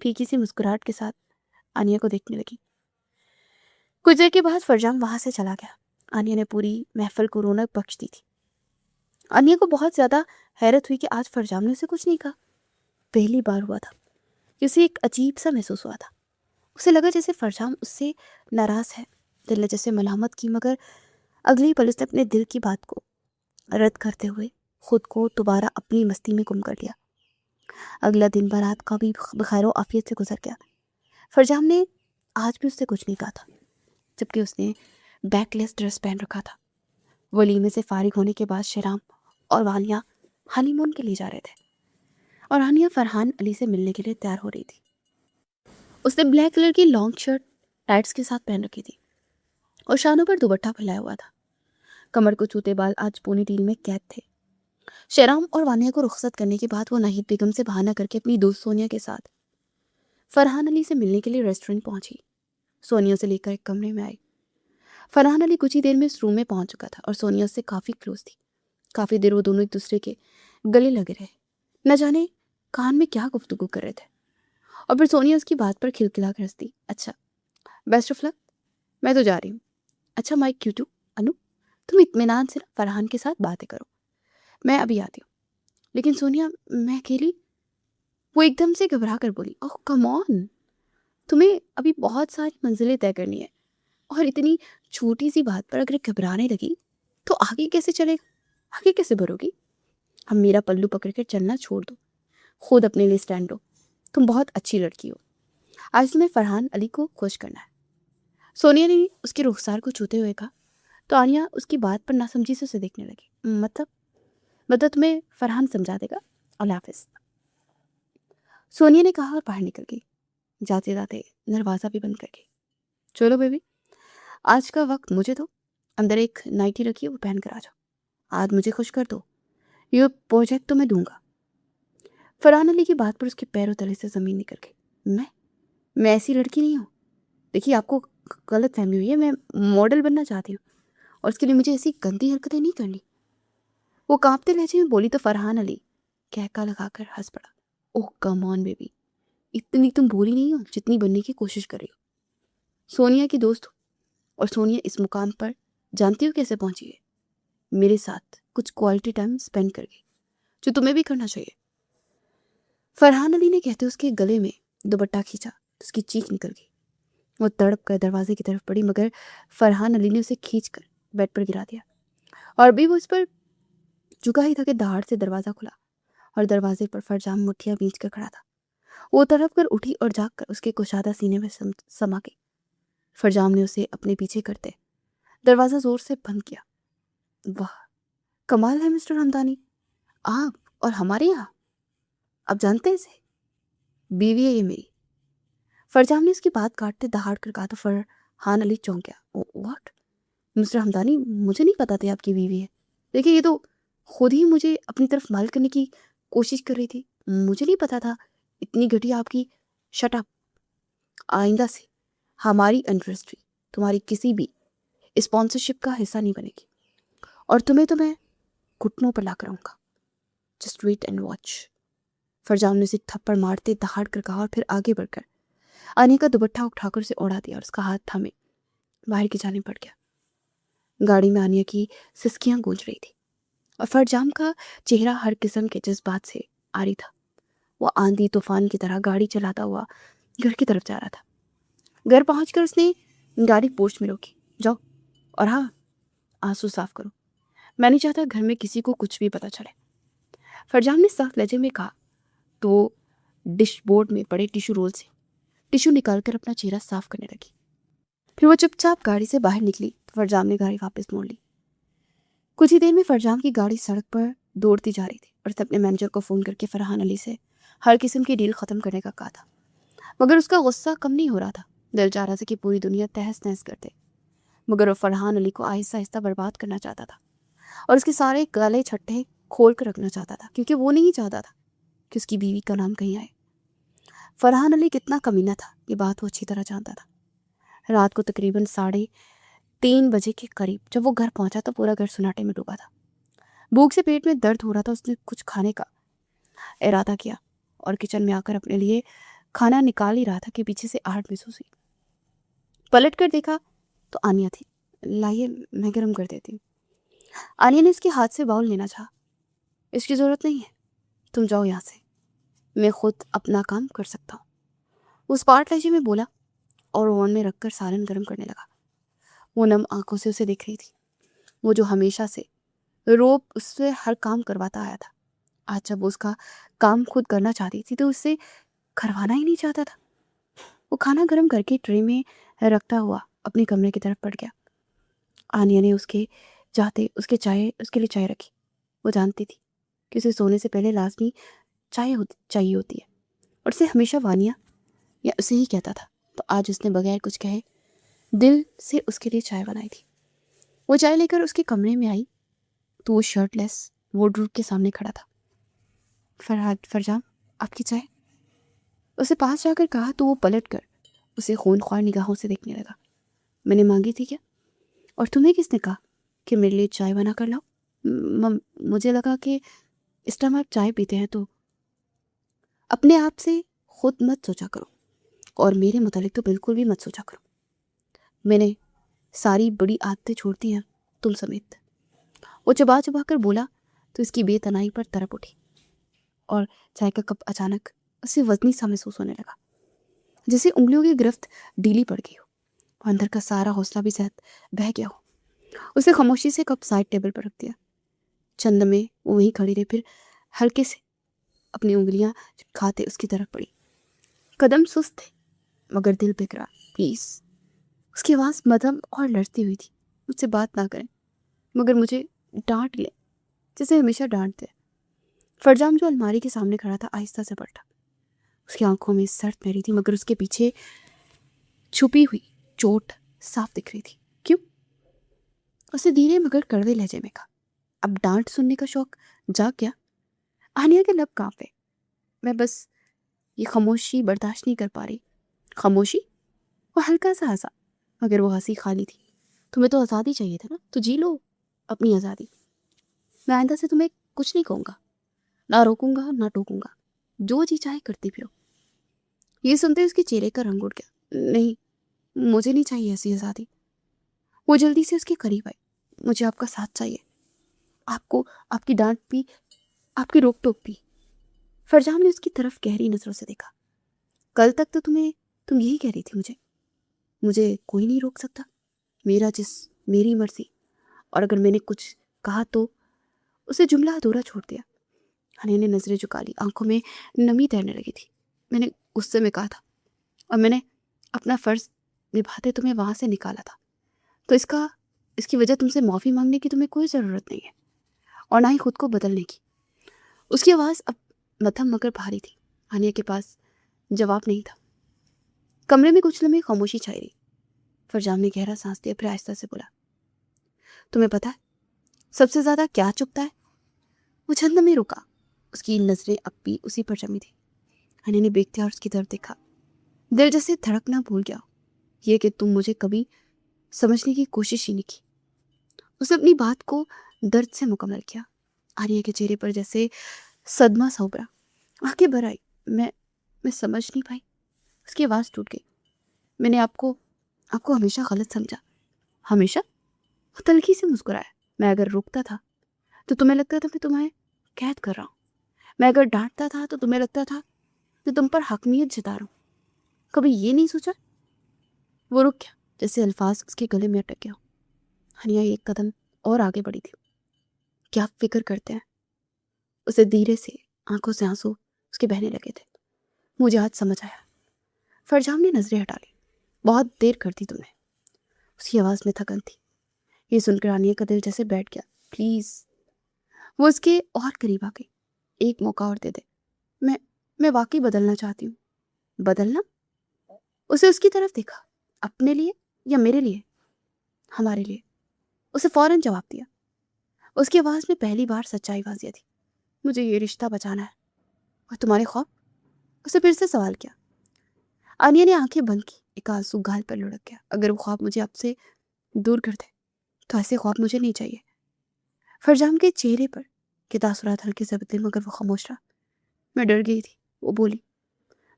پھیکی سی مسکراہٹ کے ساتھ آنیہ کو دیکھنے لگی۔ کچھ دیر کے بعد فرجام وہاں سے چلا گیا۔ آنیہ نے پوری محفل کو رونق بخش دی تھی۔ آنیہ کو بہت زیادہ حیرت ہوئی کہ آج فرجام نے اسے کچھ نہیں کہا۔ پہلی بار ہوا تھا کہ اسے ایک عجیب سا محسوس ہوا تھا، اسے لگا جیسے فرجام اس سے ناراض ہے، دل نے جیسے ملامت کی، مگر اگلی پل اس نے اپنے دل کی بات کو رد کرتے ہوئے خود کو دوبارہ اپنی مستی میں گم کر لیا۔ اگلا دن بارات کا بھی بخیر و عافیت سے گزر گیا۔ فرجام نے آج بھی اس سے کچھ نہیں کہا تھا، جبکہ اس نے بیک لیس ڈریس پہن رکھا تھا۔ ولیمے سے فارغ ہونے کے بعد شہرام اور وانیہ ہنی مون کے لیے جا رہے تھے، اور آنیہ فرحان علی سے ملنے کے لیے تیار ہو رہی تھی۔ اس نے بلیک کلر کی لانگ شرٹ ٹائٹس کے ساتھ پہن رکھی تھی اور شانوں پر دوپٹہ پھیلایا ہوا تھا۔ کمر کو چھوتے بال آج پونی ٹیل میں قید تھے۔ شہرام اور وانیہ کو رخصت کرنے کے بعد وہ ناہید بیگم سے بہانہ کر کے اپنی دوست سونیا کے ساتھ فرحان علی سے ملنے کے لیے ریسٹورنٹ پہنچی۔ سونیا سے لے کر ایک کمرے میں آئی۔ فرحان علی کچھ ہی دیر میں اس روم میں پہنچ چکا تھا اور سونیا اس سے کافی کلوز تھی۔ کافی دیر وہ دونوں ایک دوسرے کے گلے لگے رہے، نہ جانے کان میں کیا گفتگو کر رہے تھے، اور پھر سونیا اس کی بات پر کھلکھلا کر ہنستی۔ اچھا بیسٹ آف لک، میں تو جا رہی ہوں۔ اچھا مائک کیو ٹو انو، تم اطمینان سے فرحان کے ساتھ باتیں کرو، میں ابھی آتی ہوں۔ لیکن سونیا میں اکیلی؟ وہ ایک دم سے گھبرا کر بولی، اوہ کم آن، تمہیں ابھی بہت ساری منزلیں طے کرنی ہے، اور اتنی چھوٹی سی بات پر اگر گھبرانے لگی تو آگے کیسے چلے گا، آگے کیسے بڑھو گی؟ اب میرا پلو پکڑ کر چلنا چھوڑ دو، خود اپنے لیے سٹینڈ ہو، تم بہت اچھی لڑکی ہو، آج تمہیں فرحان علی کو خوش کرنا ہے۔ سونیا نے اس کے رخسار کو چھوتے ہوئے کہا تو آنیہ اس کی بات پر ناسمجھی سے اسے دیکھنے لگی۔ مطلب تمہیں فرحان سمجھا دے گا، اللہ حافظ، سونیا نے کہا اور باہر نکل گئی۔ جاتے جاتے دروازہ بھی بند کر گئی۔ چلو بیبی، آج کا وقت مجھے دو، اندر ایک نائٹی رکھی ہے وہ پہن کر آ جاؤ، آج مجھے خوش کر دو، یہ پروجیکٹ تو میں دوں گا۔ فرحان علی کی بات پر اس کے پیروں تلے سے زمین نکل گئی۔ میں ایسی لڑکی نہیں ہوں، دیکھیے آپ کو غلط فہمی ہوئی ہے، میں ماڈل بننا چاہتی ہوں، اور اس کے لیے مجھے ایسی گندی حرکتیں نہیں کرنی۔ وہ کانپتے لہجے میں بولی تو فرحان علی کہکا لگا کر ہنس پڑا۔ اوہ کم آن بیبی، اتنی تم بولی نہیں ہو جتنی بننے کی کوشش کر رہی ہو، سونیا کی دوست ہو، اور سونیا اس مقام پر جانتی ہو کیسے پہنچی ہے؟ میرے ساتھ کچھ کوالٹی ٹائم سپینڈ کر گئی، جو تمہیں بھی کرنا چاہیے۔ فرحان علی نے کہتے اس کے گلے میں دوپٹہ کھینچا، اس کی چیخ نکل گئی، وہ تڑپ کر دروازے کی طرف بڑھی، مگر فرحان علی نے اسے کھینچ کر بیڈ پر گرا دیا، اور بھی وہ اس پر جھکا ہی تھا کہ دہاڑ سے دروازہ کھلا، اور دروازے پر فرجام مٹھیاں بیچ کر کھڑا تھا، وہ تڑپ کر اٹھی اور جاگ کر اس کے کشادہ سینے میں سما گئی۔ فرجام نے اسے اپنے پیچھے کرتے دروازہ زور سے بند کیا۔ واہ، کمال ہے مسٹر ہمدانی، آپ اور ہمارے یہاں، آپ جانتے ہیں اسے؟ بیوی ہے یہ میری۔ فرجام نے اس کی بات کاٹتے دہاڑ کر کہا تو فرحان علی چونک گیا۔ واٹ مسٹر ہمدانی، مجھے نہیں پتا تھا آپ کی بیوی ہے۔ دیکھیے یہ تو خود ہی مجھے اپنی طرف مائل کرنے کی کوشش کر رہی تھی، مجھے نہیں پتا تھا اتنی گھٹیا آپ کی۔ شٹ اپ، آئندہ سے ہماری انڈسٹری تمہاری کسی بھی اسپانسرشپ کا حصہ نہیں بنے گی، اور تمہیں تو میں گھٹنوں پر لا کر آؤں گا۔ Just wait and watch. Farjam نے اسے تھپڑ مارتے دہاڑ کر کہا اور پھر آگے بڑھ کر آنی کا دوپٹہ اٹھا کر اسے اڑا دیا اور اس کا ہاتھ تھامے باہر کی جانب بڑھ گیا۔ گاڑی میں آنیا کی سسکیاں گونج رہی تھی اور فرجام کا چہرہ ہر قسم کے جذبات سے عاری تھا۔ وہ آندھی طوفان کی طرح گاڑی چلاتا ہوا گھر کی طرف جا رہا تھا۔ گھر پہنچ کر اس نے گاڑی پورچ میں روکی۔ جاؤ اور ہاں، آنسو صاف کرو، میں نہیں چاہتا گھر میں کسی کو کچھ بھی پتہ چلے۔ فرجام نے سخت لہجے میں کہا تو وہ ڈش بورڈ میں پڑے ٹیشو رول سے ٹیشو نکال کر اپنا چہرہ صاف کرنے لگی۔ پھر وہ چپ چاپ گاڑی سے باہر نکلی تو فرجام نے گاڑی واپس موڑ لی۔ کچھ ہی دیر میں فرجام کی گاڑی سڑک پر دوڑتی جا رہی تھی اور اس نے اپنے مینیجر کو فون کر کے فرحان علی سے ہر قسم کی ڈیل ختم کرنے کا کہا تھا، مگر اس کا غصہ کم نہیں ہو رہا تھا۔ دل چاہ رہا تھا کہ پوری دنیا تہس نہس کر دے، مگر وہ فرحان علی کو آہستہ آہستہ برباد کرنا چاہتا تھا اور اس کے سارے گالے چھٹے کھول کر رکھنا چاہتا تھا، کیونکہ وہ نہیں چاہتا تھا کہ اس کی بیوی کا نام کہیں آئے۔ فرحان علی کتنا کمینہ تھا یہ بات وہ اچھی طرح جانتا تھا۔ رات کو تقریباً 3:30 بجے کے قریب جب وہ گھر پہنچا تو پورا گھر سناٹے میں ڈوبا تھا۔ بھوک سے پیٹ میں درد ہو رہا تھا۔ اس نے کچھ کھانے کا ارادہ کیا اور کچن میں آ کر اپنے لیے کھانا نکال ہی رہا تھا کہ پیچھے سے آہٹ محسوس ہوئی۔ پلٹ کر دیکھا تو آنیا تھی۔ لائیے میں گرم کر دیتی ہوں۔ آنیا نے اس کے ہاتھ سے باؤل لینا چاہا۔ اس کی ضرورت نہیں ہے، تم جاؤ یہاں سے، میں خود اپنا کام کر سکتا ہوں، وہ اسپاٹ لہجے میں بولا اور اوون میں رکھ کر سالن گرم کرنے لگا۔ وہ نم آنکھوں سے اسے دیکھ رہی تھی، وہ جو ہمیشہ سے روب اس سے ہر کام کرواتا آیا تھا، آج جب وہ اس کا کام خود کرنا چاہتی تھی تو اس سے کروانا ہی نہیں چاہتا تھا۔ وہ کھانا گرم کر کے ٹرے میں رکھتا ہوا اپنے کمرے کی طرف بڑھ گیا۔ آنیا نے اس کے لیے چائے رکھی۔ وہ جانتی تھی کہ اسے سونے سے پہلے لازمی چاہیے ہوتی ہے اور اسے ہمیشہ وانیا یا اسے ہی کہتا تھا، تو آج اس نے بغیر کچھ کہے دل سے اس کے لیے چائے بنائی تھی۔ وہ چائے لے کر اس کے کمرے میں آئی تو وہ شرٹ لیس وارڈروب کے سامنے کھڑا تھا۔ فرجام، آپ کی چائے؟ اسے پاس جا کر کہا تو وہ پلٹ کر اسے خونخوار نگاہوں سے دیکھنے لگا۔ میں نے مانگی تھی کیا؟ اور تمہیں کس نے کہا کہ میرے لیے چائے بنا کر لاؤ؟ مجھے لگا کہ اس ٹائم آپ چائے پیتے ہیں تو اپنے آپ سے خود مت سوچا کرو اور میرے متعلق تو بالکل بھی مت سوچا کرو۔ میں نے ساری بڑی عادتیں چھوڑ دی ہیں تم سمیت۔ وہ چبا چبا کر بولا تو اس کی بے تنائی پر تڑپ اٹھی اور چائے کا کپ اچانک اسے وزنی سا محسوس ہونے لگا، جیسے انگلیوں کی گرفت ڈھیلی پڑ گئی ہو اور اندر کا سارا حوصلہ بھی زہد بہہ گیا ہو۔ اسے خاموشی سے کپ سائڈ ٹیبل پر رکھ دیا۔ چند میں وہ وہیں کھڑی رہی، پھر ہلکے سے اپنی انگلیاں کھاتے اس کی طرف پڑی۔ قدم سست تھے مگر دل بےقرار۔ پلیز، اس کی آواز مدھم اور لرزتی ہوئی تھی، مجھ سے بات نہ کریں مگر مجھے ڈانٹ لیں جیسے ہمیشہ ڈانٹتے۔ فرجام جو الماری کے سامنے کھڑا تھا آہستہ سے پلٹا۔ اس کی آنکھوں میں سرد میری تھی مگر اس کے پیچھے چھپی ہوئی چوٹ صاف دکھ رہی تھی۔ کیوں؟ اسے دھیرے مگر کڑوے لہجے میں کہا۔ اب ڈانٹ سننے کا شوق جاگ گیا؟ آنیا کے لب کانپے۔ میں بس یہ خاموشی برداشت نہیں کر پا رہی۔ خاموشی؟ وہ ہلکا سا ہنسا مگر وہ ہنسی خالی تھی۔ تمہیں تو آزادی چاہیے تھا نا، تو جی لو اپنی آزادی۔ میں آئندہ سے تمہیں کچھ نہیں کہوں گا، نہ روکوں گا نہ ٹوکوں گا، جو جی چاہے کرتی پھرو۔ یہ سنتے اس کے چہرے کا رنگ اڑ گیا۔ نہیں، مجھے نہیں چاہیے ایسی آزادی۔ وہ جلدی سے اس کے قریب آئی۔ مجھے آپ کا ساتھ چاہیے، آپ کو، آپ کی ڈانٹ بھی، آپ کی روک ٹوک بھی۔ فرجام نے اس کی طرف گہری نظروں سے دیکھا۔ کل تک تو تم یہی کہہ رہی تھی مجھے کوئی نہیں روک سکتا، میرا جسم، میری مرضی، اور اگر میں نے کچھ کہا تو اسے جملہ ادھورا چھوڑ دیا۔ ہنی نے نظریں جھکا لی، آنکھوں میں نمی تیرنے لگی تھی۔ میں نے غصے میں کہا تھا، اور میں نے اپنا فرض نبھاتے تمہیں وہاں سے نکالا تھا، تو اس کی وجہ تم سے معافی مانگنے کی تمہیں کوئی ضرورت نہیں ہے، اور نہ ہی خود کو بدلنے کی۔ اس کی آواز اب مدھم مگر بھاری تھی۔ ہانیہ کے پاس جواب نہیں تھا۔ کمرے میں کچھ لمحے خاموشی چھائی رہی۔ فرجام نے گہرا سانس لیا، پھر آہستہ سے بولا، تمہیں پتہ ہے سب سے زیادہ کیا چبھتا ہے؟ وہ چند لمحے رکا، اس کی نظریں اب بھی اسی پر جمی تھی۔ ہانیہ نے بے اختیار اس کی طرف دیکھا، دل جیسے دھڑکنا بھول گیا، یہ کہ تم مجھے کبھی سمجھنے کی کوشش ہی نہیں کی۔ اس نے اپنی بات کو درد سے مکمل کیا۔ ہانیہ کے چہرے پر جیسے صدمہ سا ابھرا، آنکھیں بھر آئی۔ میں سمجھ نہیں پائی۔ اس کی آواز ٹوٹ گئی۔ میں نے آپ کو ہمیشہ غلط سمجھا۔ ہمیشہ؟ وہ تلخی سے مسکرایا۔ میں اگر روکتا تھا تو تمہیں لگتا تھا میں تمہیں قید کر رہا ہوں، میں اگر ڈانٹتا تھا تو تمہیں لگتا تھا کہ تم پر حاکمیت جتا رہا ہوں۔ کبھی یہ نہیں سوچا؟ وہ رک گیا، جیسے الفاظ اس کے گلے میں اٹک گیا۔ ہنیا ایک قدم اور آگے بڑھی تھی۔ کیا آپ فکر کرتے ہیں؟ اسے دھیرے سے آنکھوں سے آنسو اس کے بہنے لگے تھے۔ مجھے آج سمجھ آیا۔ فرجام نے نظریں ہٹا لی۔ بہت دیر کر دی تم نے۔ اس کی آواز میں تھکن تھی۔ یہ سن کر ہانیہ کا دل جیسے بیٹھ گیا۔ پلیز۔ وہ اس کے اور قریب آ گئی۔ ایک موقع اور دے دے۔ میں واقعی بدلنا چاہتی ہوں۔ بدلنا؟ اسے اس کی طرف دیکھا۔ اپنے لیے یا میرے لیے؟ ہمارے لیے۔ اسے فوراً جواب دیا۔ اس کی آواز میں پہلی بار سچائی واضح تھی۔ مجھے یہ رشتہ بچانا ہے۔ اور تمہارے خواب؟ اسے پھر سے سوال کیا۔ آنیہ نے آنکھیں بند کی، ایک آنسو گال پر لڑک گیا۔ اگر وہ خواب مجھے اب سے دور کر دے تو ایسے خواب مجھے نہیں چاہیے۔ فرجام کے چہرے پر کے تاثرات ہلکے سے بدلے، مگر وہ خاموش رہا۔ میں ڈر گئی تھی، وہ بولی۔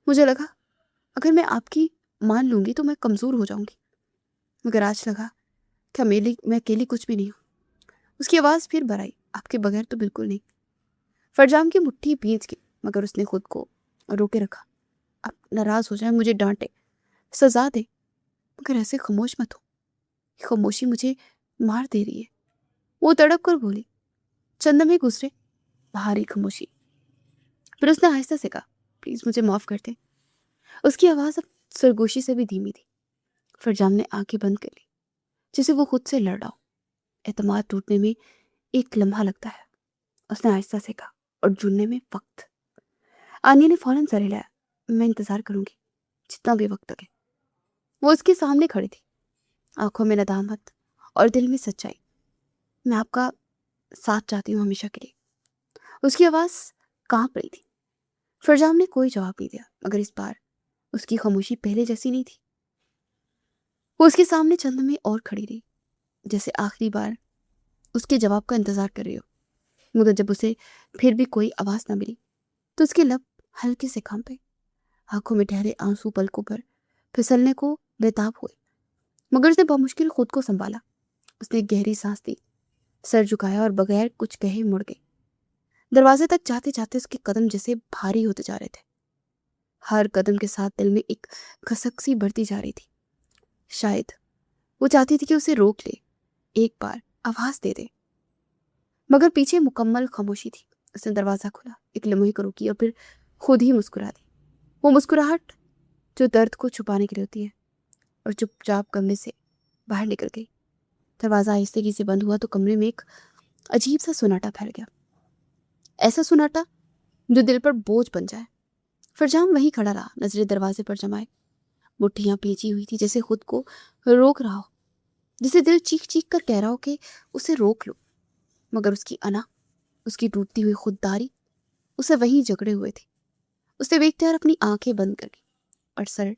مجھے لگا اگر میں آپ کی مان لوں گی تو میں کمزور ہو جاؤں گی، مگر آج لگا کہ میں اکیلی کچھ بھی نہیں ہوں۔ اس کی آواز پھر بھر آئی۔ آپ کے بغیر تو بالکل نہیں۔ فرجام کی مٹھی بھیج گئی، مگر اس نے خود کو روکے رکھا۔ آپ ناراض ہو جائیں، مجھے ڈانٹے، سزا دے، مگر ایسے خاموش مت ہو۔ یہ خاموشی مجھے مار دے رہی ہے۔ وہ تڑپ کر بولی۔ چند لمحے گزرے، بھاری خاموشی۔ پھر اس نے آہستہ سے کہا، پلیز مجھے معاف کر دیں۔ اس کی آواز اب سرگوشی سے بھی دھیمی تھی۔ فرجام نے آنکھیں بند کر لی، جسے وہ خود سے لڑ رہا ہو۔ اعتماد ٹوٹنے میں ایک لمحہ لگتا ہے، اس نے آہستہ سے کہا، اور جڑنے میں وقت۔ آنیہ نے فوراً سر ہلایا۔ میں انتظار کروں گی، جتنا بھی وقت لگے۔ وہ اس کے سامنے کھڑی تھی، آنکھوں میں ندامت اور دل میں سچائی۔ میں آپ کا ساتھ چاہتی ہوں ہمیشہ کے لیے۔ اس کی آواز کانپ رہی تھی۔ فرجام نے کوئی جواب نہیں دیا، مگر اس بار اس کی خاموشی پہلے جیسی نہیں تھی۔ وہ اس کے سامنے چند لمحے اور کھڑی رہی، جیسے آخری بار اس کے جواب کا انتظار کر رہی ہو۔ مگر جب اسے پھر بھی کوئی آواز نہ ملی تو اس کے لب ہلکے سے کانپے، آنکھوں میں ٹھہرے آنسو پلکوں پر پھسلنے کو بےتاب ہوئے، مگر اس نے بمشکل خود کو سنبھالا۔ اس نے گہری سانس لی، سر جھکایا اور بغیر کچھ کہے مڑ گئی۔ دروازے تک جاتے جاتے اس کے قدم جیسے بھاری ہوتے جا رہے تھے۔ ہر قدم کے ساتھ دل میں ایک کھسک سی بڑھتی جا رہی تھی۔ شاید وہ چاہتی تھی کہ اسے روک لے، ایک بار آواز دے دے، مگر پیچھے مکمل خاموشی تھی۔ اس نے دروازہ کھولا، ایک لمحے کو روکی اور پھر خود ہی مسکرا دی۔ وہ مسکراہٹ جو درد کو چھپانے کے لیے ہوتی ہے، اور چپ چاپ کمرے سے باہر نکل گئی۔ دروازہ آہستگی سے بند ہوا تو کمرے میں ایک عجیب سا سناٹا پھیل گیا، ایسا سناٹا جو دل پر بوجھ بن جائے۔ فرجام وہیں کھڑا رہا، نظریں دروازے پر جمائے، مٹھیاں پیچی ہوئی تھی، جیسے خود کو روک رہا ہو، جسے دل چیخ چیخ کر کہہ رہا ہو کہ اسے روک لو، مگر اس کی انا، اس کی ٹوٹتی ہوئی خودداری اسے وہیں جکڑے ہوئے تھی۔ اس نے بے اختیار اپنی آنکھیں بند کر لی اور سر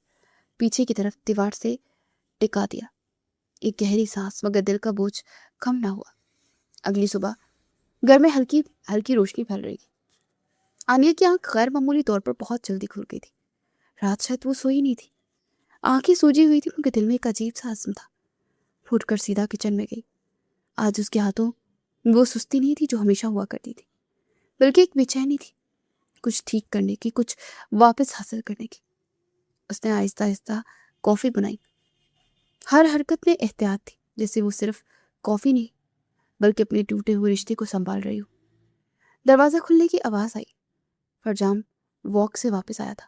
پیچھے کی طرف دیوار سے ٹکا دیا۔ ایک گہری سانس، مگر دل کا بوجھ کم نہ ہوا۔ اگلی صبح گھر میں ہلکی روشنی پھیل رہی تھی۔ آنیہ کی آنکھ غیر معمولی طور پر بہت جلدی کھل گئی تھی۔ رات شاید وہ سوئی نہیں تھی، آنکھیں سوجی ہوئی تھی، مگر دل میں ایک عجیب سا عزم تھا۔ پھوٹ کر سیدھا کچن میں گئی۔ آج اس کے ہاتھوں وہ سستی نہیں تھی جو ہمیشہ ہوا کرتی تھی، بلکہ ایک بے چینی تھی، کچھ ٹھیک کرنے کی، کچھ واپس حاصل کرنے کی۔ اس نے آہستہ آہستہ کافی بنائی۔ ہر حرکت میں احتیاط تھی، جیسے وہ صرف کافی نہیں بلکہ اپنے ٹوٹے ہوئے رشتے کو سنبھال رہی ہو۔ دروازہ کھلنے کی آواز آئی۔ فرجام واک سے واپس آیا تھا۔